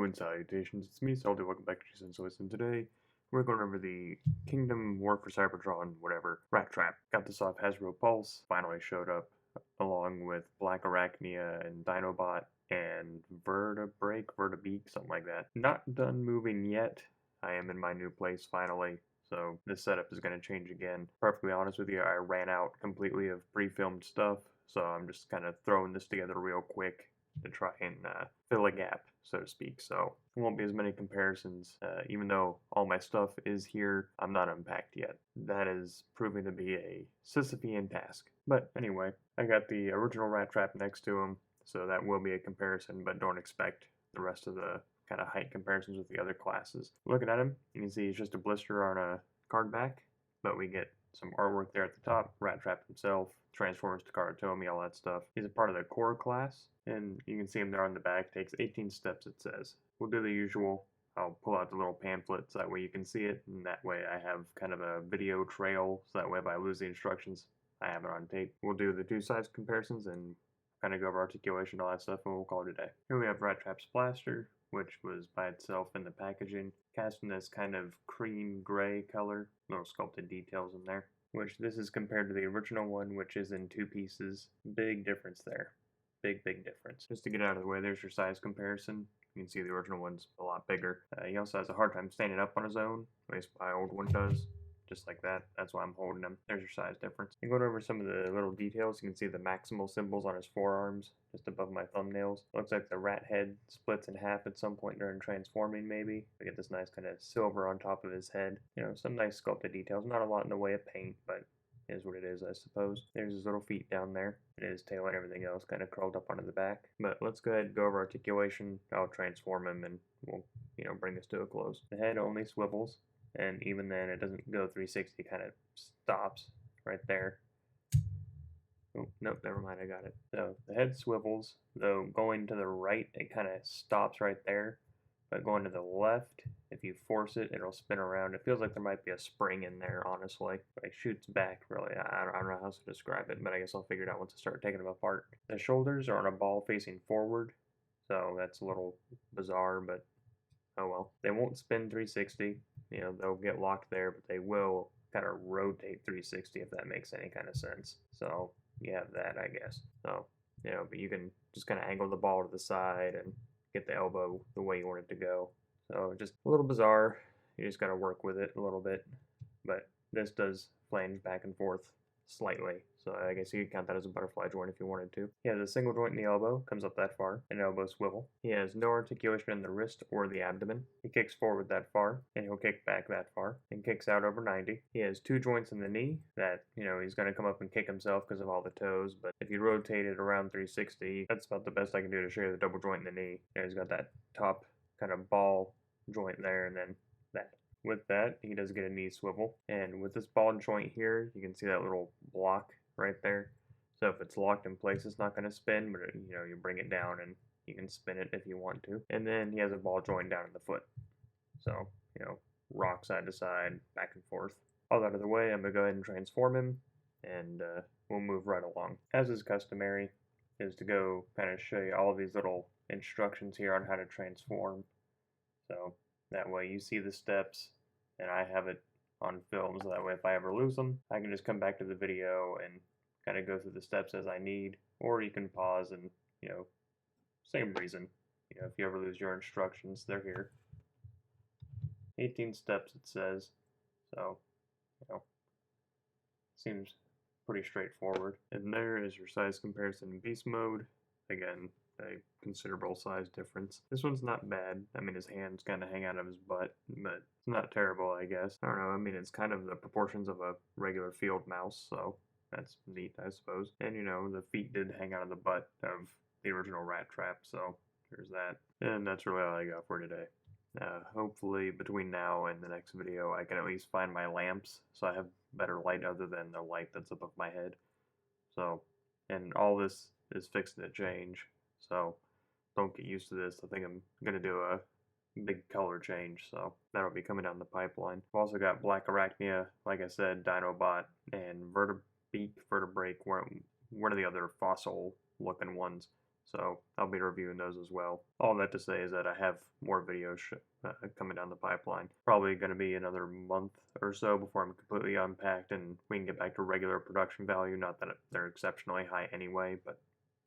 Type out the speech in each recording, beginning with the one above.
and salutations, it's me, Salty, welcome back to Sensois, and today we're going over the Kingdom War for Cybertron, whatever, Rattrap. Got this off Hasbro Pulse, finally showed up, along with Black Arachnia and Dinobot and Vertebeak, something like that. Not done moving yet. I am in my new place finally, so this setup is going to change again. Perfectly honest with you, I ran out completely of pre-filmed stuff, so I'm just kind of throwing this together real quick to try and fill a gap, so to speak. So there won't be as many comparisons, even though all my stuff is here. I'm not unpacked yet. That is proving to be a Sisyphean task. But anyway, I got the original Rattrap next to him, so that will be a comparison, but don't expect the rest of the kind of height comparisons with the other classes. Looking at him, you can see he's just a blister on a card back, but we get some artwork there at the top. Rattrap himself, Transformers to Karatomi, all that stuff. He's a part of the core class, and you can see him there on the back. Takes 18 steps, it says. We'll do the usual. I'll pull out the little pamphlet so that way you can see it, and that way I have kind of a video trail, so that way if I lose the instructions, I have it on tape. We'll do the two size comparisons and kind of go over articulation, all that stuff, and we'll call it a day. Here we have Rattrap's blaster, which was by itself in the packaging, cast in this kind of cream gray color, little sculpted details in there, which this is compared to the original one, which is in two pieces. Big difference there. Big difference. Just to get out of the way, there's your size comparison. You can see the original one's a lot bigger. He also has a hard time standing up on his own, at least my old one does. Just like that. That's why I'm holding him. There's your size difference. And going over some of the little details, you can see the maximal symbols on his forearms, just above my thumbnails. Looks like the rat head splits in half at some point during transforming, maybe. We get this nice kind of silver on top of his head. You know, some nice sculpted details. Not a lot in the way of paint, but is what it is, I suppose. There's his little feet down there, and his tail and everything else kind of curled up onto the back. But let's go ahead and go over articulation. I'll transform him, and we'll, bring this to a close. The head only swivels. And even then, it doesn't go 360, kind of stops right there. Oh, nope, never mind, I got it. So the head swivels, though going to the right, it kind of stops right there. But going to the left, if you force it, it'll spin around. It feels like there might be a spring in there, honestly. Like shoots back, really. I don't know how to describe it, but I guess I'll figure it out once I start taking them apart. The shoulders are on a ball facing forward, so that's a little bizarre, but oh well. They won't spin 360. They'll get locked there, but they will kind of rotate 360 if that makes any kind of sense. So you have that, I guess. So, but you can just kind of angle the ball to the side and get the elbow the way you want it to go. So just a little bizarre. You just got to work with it a little bit. But this does flange back and forth slightly. So I guess you could count that as a butterfly joint if you wanted to. He has a single joint in the elbow, comes up that far, an elbow swivel. He has no articulation in the wrist or the abdomen. He kicks forward that far, and he'll kick back that far, and kicks out over 90. He has two joints in the knee that, he's going to come up and kick himself because of all the toes, but if you rotate it around 360, that's about the best I can do to show you the double joint in the knee. He's got that top kind of ball joint there, and then that. With that, he does get a knee swivel, and with this ball joint here, you can see that little block right there. So if it's locked in place, it's not going to spin, but you bring it down and you can spin it if you want to. And then he has a ball joint down in the foot. So, rock side to side, back and forth. All that out of the way, I'm going to go ahead and transform him, and we'll move right along. As is customary, is to go kind of show you all of these little instructions here on how to transform. So that way you see the steps, and I have it on film, so that way if I ever lose them, I can just come back to the video and kind of go through the steps as I need, or you can pause and, same reason. If you ever lose your instructions, they're here. 18 steps, it says, so, seems pretty straightforward. And there is your size comparison in beast mode. Again, a considerable size difference. This one's not bad. I mean, his hands kind of hang out of his butt, but it's not terrible, I guess. I don't know. I mean, it's kind of the proportions of a regular field mouse, so that's neat, I suppose. And, the feet did hang out of the butt of the original Rattrap, so there's that. And that's really all I got for today. Hopefully, between now and the next video, I can at least find my lamps, so I have better light other than the light that's above my head. So, and all this is fixing to change. So don't get used to this. I think I'm going to do a big color change, so that'll be coming down the pipeline. I've also got Black Arachnia, like I said, Dinobot, and Vertebeak, one of the other fossil looking ones. so I'll be reviewing those as well. All that to say is that I have more videos coming down the pipeline. Probably going to be another month or so before I'm completely unpacked and we can get back to regular production value. Not that they're exceptionally high anyway, but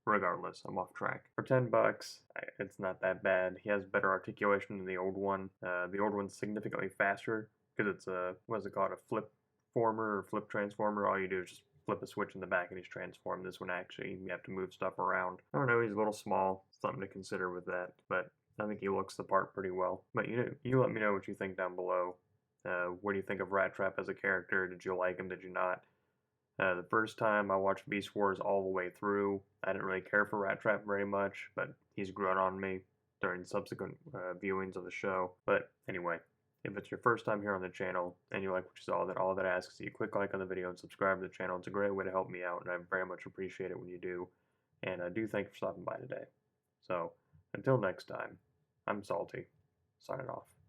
regardless, I'm off track. For $10, it's not that bad. He has better articulation than the old one. The old one's significantly faster because it's a, what is it called, a flip former or flip transformer. All you do is just flip a switch in the back and he's transformed. This one actually, you have to move stuff around. I don't know, he's a little small. Something to consider with that, but I think he looks the part pretty well. But you let me know what you think down below. What do you think of Rattrap as a character? Did you like him? Did you not? The first time I watched Beast Wars all the way through, I didn't really care for Rattrap very much, but he's grown on me during subsequent viewings of the show. But anyway, if it's your first time here on the channel and you like what you saw, then all that asks is you click like on the video and subscribe to the channel. It's a great way to help me out, and I very much appreciate it when you do. And I do thank you for stopping by today. So, until next time, I'm Salty, signing off.